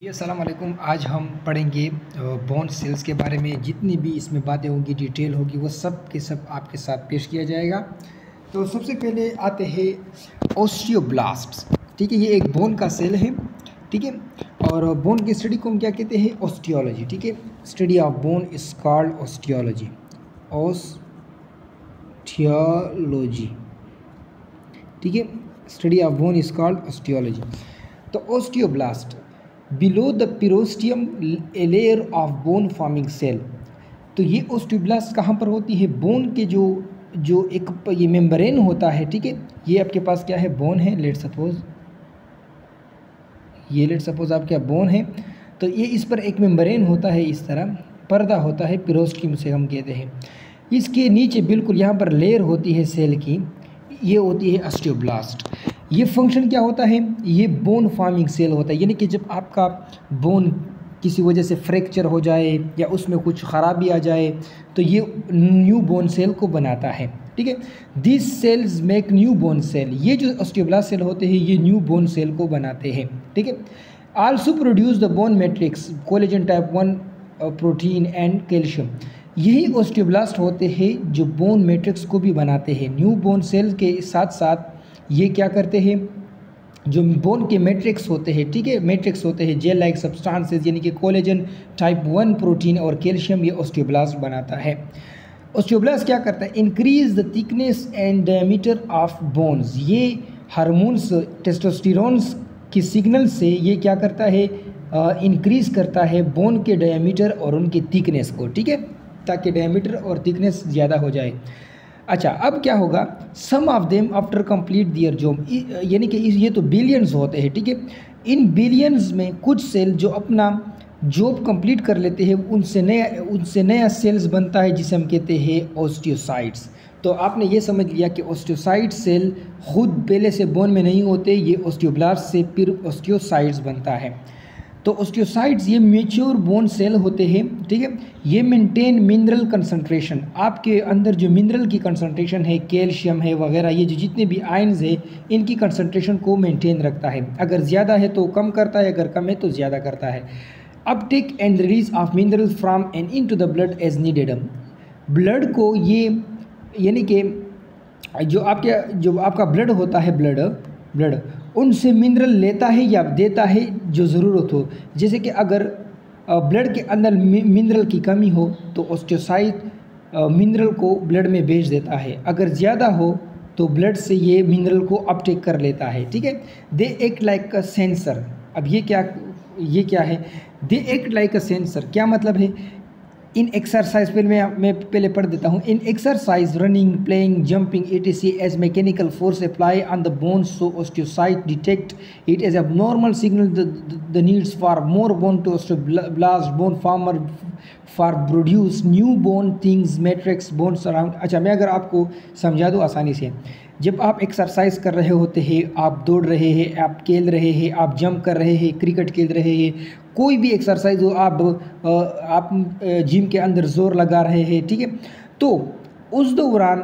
जी अस्सलाम वालेकुम। आज हम पढ़ेंगे बोन सेल्स के बारे में। जितनी भी इसमें बातें होंगी, डिटेल होगी, वो सब के सब आपके साथ पेश किया जाएगा। तो सबसे पहले आते हैं ओस्टियोब्लास्ट्स। ठीक है, ये एक बोन का सेल है। ठीक है, और बोन की स्टडी को हम क्या कहते हैं? ओस्टियोलॉजी। ठीक है, study of bone is called osteology. Osteology, ठीक है, study of bone is called osteology. तो osteoblast below the periosteum a layer of bone forming cell. तो ये ओस्टियोब्लास्ट कहाँ पर होती है? बोन के जो एक ये मेम्ब्रेन होता है। ठीक है, ये आपके पास क्या है? बोन है। लेट सपोज आपके बोन है, तो ये इस पर एक मेम्ब्रेन होता है, इस तरह पर्दा होता है, पेरोस्टियम से हम कहते हैं। इसके नीचे बिल्कुल यहाँ पर लेयर होती है सेल की, ये होती है ओस्टियोब्लास्ट। ये फंक्शन क्या होता है? ये बोन फार्मिंग सेल होता है, यानी कि जब आपका बोन किसी वजह से फ्रैक्चर हो जाए या उसमें कुछ ख़राबी आ जाए तो ये न्यू बोन सेल को बनाता है। ठीक है, this cells make new bone cell. ये जो ओस्टियोब्लास्ट सेल होते हैं ये न्यू बोन सेल को बनाते हैं। ठीक है, also produce the bone matrix, collagen type 1 protein and calcium. यही ओस्टियोब्लास्ट होते हैं जो बोन मैट्रिक्स को भी बनाते हैं। न्यू बोन सेल के साथ साथ ये क्या करते हैं? जो बोन के मैट्रिक्स होते हैं, ठीक है, मैट्रिक्स होते हैं जेल लाइक सब्सटेंसेस, यानी कि कोलेजन टाइप 1 प्रोटीन और कैल्शियम, ये ओस्टियोब्लास्ट बनाता है। ओस्टियोब्लास्ट क्या करता है? Increase the thickness and diameter of bones. ये हार्मोन्स टेस्टोस्टेरोन्स की सिग्नल से ये क्या करता है? इंक्रीज करता है बोन के डायमीटर और उनकी थिकनेस को। ठीक है, ताकि डायमीटर और थिकनेस ज़्यादा हो जाए। अच्छा, अब क्या होगा? Some of them after complete their job, यानी कि ये तो बिलियंस होते हैं। ठीक है, इन बिलियंस में कुछ सेल जो अपना जॉब कंप्लीट कर लेते हैं, उनसे नया सेल्स बनता है, जिसे हम कहते हैं ओस्टियोसाइट्स। तो आपने ये समझ लिया कि ओस्टियोसाइट सेल खुद पहले से बोन में नहीं होते, ये ओस्टियोब्लास्ट से फिर ओस्टियोसाइट्स बनता है। तो ओस्टियोसाइट्स ये मैच्योर बोन सेल होते हैं। ठीक है, ये मेंटेन मिनरल कंसंट्रेशन, आपके अंदर जो मिनरल की कंसंट्रेशन है, कैल्शियम है वगैरह, ये जो जितने भी आयन्स है इनकी कंसंट्रेशन को मेंटेन रखता है। अगर ज़्यादा है तो कम करता है, अगर कम है तो ज़्यादा करता है। Uptake and release of minerals from and into the blood as needed. Blood को ये, यानी कि जो आपका ब्लड होता है, ब्लड उनसे मिनरल लेता है या देता है जो ज़रूरत हो। जैसे कि अगर ब्लड के अंदर मिनरल की कमी हो तो ओस्टियोसाइट मिनरल को ब्लड में भेज देता है। अगर ज़्यादा हो तो ब्लड से ये मिनरल को अपटेक कर लेता है। ठीक है, they act like a sensor. अब ये क्या है? They act like a sensor क्या मतलब है? इन एक्सरसाइज पर मैं पहले पढ़ देता हूँ। In exercise, running, playing, jumping etc as mechanical force apply on the bones, so osteocyte detect it as abnormal signal the needs for more bone to osteoblast bone farmer for produce new bone things matrix bones around। अच्छा, मैं अगर आपको समझा दूँ आसानी से, जब आप एक्सरसाइज कर रहे होते हैं, आप दौड़ रहे हैं, आप खेल रहे हैं, आप जंप कर रहे हैं, क्रिकेट खेल रहे हैं, कोई भी एक्सरसाइज हो, आप जिम के अंदर जोर लगा रहे हैं। ठीक है, तो उस दौरान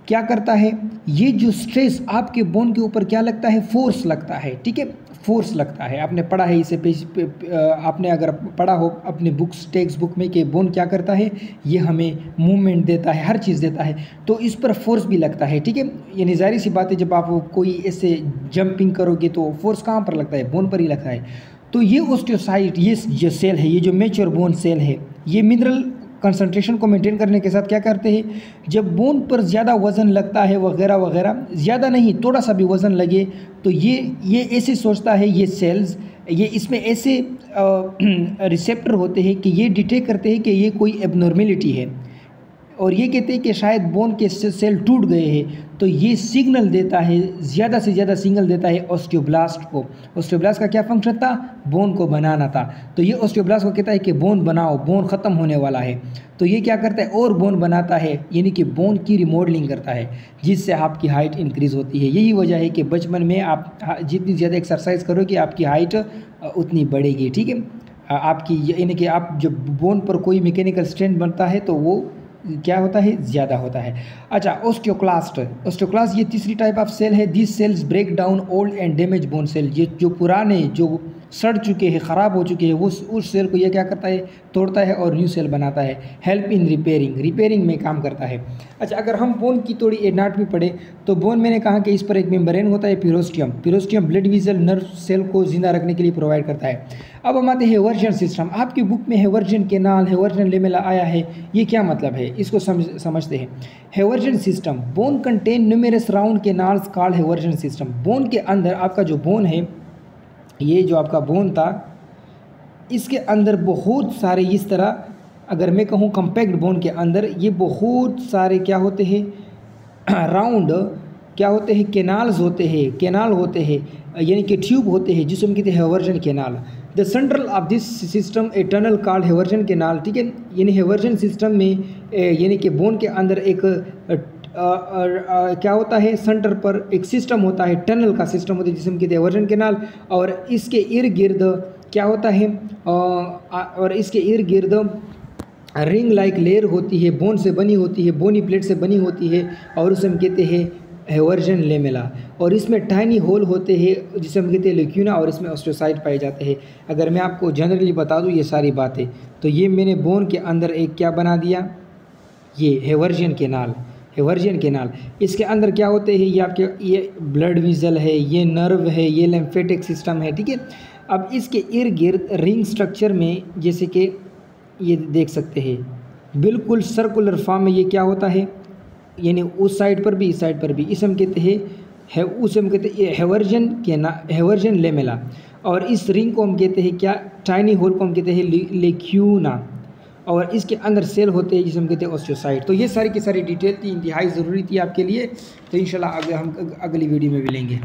क्या करता है? ये जो स्ट्रेस आपके बोन के ऊपर क्या लगता है? फोर्स लगता है। ठीक है, फोर्स लगता है। आपने पढ़ा है इसे आपने अगर पढ़ा हो अपने टेक्स्ट बुक में कि बोन क्या करता है? ये हमें मूवमेंट देता है, हर चीज़ देता है, तो इस पर फोर्स भी लगता है। ठीक है, यानी जाहिर सी बात है, जब आप कोई ऐसे जंपिंग करोगे तो फोर्स कहाँ पर लगता है? बोन पर ही लगता है। तो ये ओस्टियोसाइट, ये जो सेल है, ये जो मैच्योर बोन सेल है, ये मिनरल कंसंट्रेशन को मेंटेन करने के साथ क्या करते हैं? जब बोन पर ज़्यादा वज़न लगता है वगैरह वगैरह, ज़्यादा नहीं, थोड़ा सा भी वज़न लगे तो ये ऐसे सोचता है, ये सेल्स, ये इसमें ऐसे रिसेप्टर होते हैं कि ये डिटेक्ट करते हैं कि ये कोई एबनॉर्मेलिटी है, और ये कहते हैं कि शायद बोन के सेल टूट गए हैं, तो ये सिग्नल देता है, ज़्यादा से ज़्यादा सिग्नल देता है ओस्टियोब्लास्ट को। ओस्टियोब्लास्ट का क्या फंक्शन था? बोन को बनाना था। तो ये ओस्टियोब्लास्ट को कहता है कि बोन बनाओ, बोन ख़त्म होने वाला है। तो ये क्या करता है? और बोन बनाता है, यानी कि बोन की रिमॉडलिंग करता है, जिससे आपकी हाइट इंक्रीज़ होती है। यही वजह है कि बचपन में आप जितनी ज़्यादा एक्सरसाइज करोगे आपकी हाइट उतनी बढ़ेगी। ठीक है, आपकी, यानी कि आप जब बोन पर कोई मैकेनिकल स्ट्रेंथ बनता है तो वो क्या होता है? ज़्यादा होता है। अच्छा, ओस्टियोक्लास्ट ये तीसरी टाइप ऑफ सेल है। This cells break down old and damage bone cell. ये जो पुराने, जो सड़ चुके हैं, ख़राब हो चुके हैं, उस सेल को ये क्या करता है, तोड़ता है और न्यू सेल बनाता है। हेल्प इन रिपेयरिंग में काम करता है। अच्छा, अगर हम बोन की थोड़ी एनाटॉमी पढ़े तो बोन मैंने कहा कि इस पर एक मेम्ब्रेन होता है पीरोस्टियम ब्लड वेसल नर्व सेल को जिंदा रखने के लिए प्रोवाइड करता है। अब हम आते हैं हेवर्जन सिस्टम। आपकी बुक में हेवर्जन कैनाल, हेवर्जन लेमेला आया है, ये क्या मतलब है, इसको समझते हैं। Haversian system, bone contain numerous round canals called Haversian system. Bone के अंदर आपका जो बोन है, ये जो आपका बोन था, इसके अंदर बहुत सारे इस तरह, अगर मैं कहूँ कम्पैक्ट बोन के अंदर ये बहुत सारे क्या होते हैं, राउंड क्या होते हैं, कैनाल होते हैं, यानी कि ट्यूब होते हैं, जिसको हम कहते हैं Haversian canal. The central of this system a tunnel called Haversian canal, ठीक है। यानी हेवर्जन सिस्टम में यानी कि बोन के अंदर एक क्या होता है, सेंटर पर एक सिस्टम होता है, टनल का सिस्टम होता है, जिसे हम कहते हैं हेवर्जन कैनाल। और इसके इर्द गिर्द क्या होता है, और इसके इर्द गिर्द रिंग लाइक लेयर होती है, बोन से बनी होती है, बोनी प्लेट से बनी होती है, और उसे हम कहते हैं हेवर्जन लेमेला। और इसमें टाइनी होल होते हैं, जिसे हम कहते हैं लेक्यूना, और इसमें ऑस्टियोसाइट पाए जाते हैं। अगर मैं आपको जनरली बता दूं ये सारी बातें, तो ये मैंने बोन के अंदर एक क्या बना दिया, ये हेवर्जन कैनाल। इसके अंदर क्या होते हैं, ये आपके ये ब्लड वेसल है, ये नर्व है, ये लिम्फेटिक सिस्टम है, ठीक है। अब इसके इर्द गिर्द रिंग स्ट्रक्चर में, जैसे कि ये देख सकते हैं, बिल्कुल सर्कुलर फॉर्म में ये क्या होता है, यानी उस साइड पर भी इस साइड पर भी, इसे हम कहते हैं उसे हम कहते हैं हेवर्जन लेमेला। और इस रिंग को हम कहते हैं क्या, टाइनी होल को हम कहते हैं लेक्यूना। और इसके अंदर सेल होते हैं जिसे हम कहते हैं ऑस्टियोसाइट। तो ये सारी की सारी डिटेल थी, इंतहाई ज़रूरी थी आपके लिए। तो इंशाल्लाह आगे हम अगली वीडियो में मिलेंगे।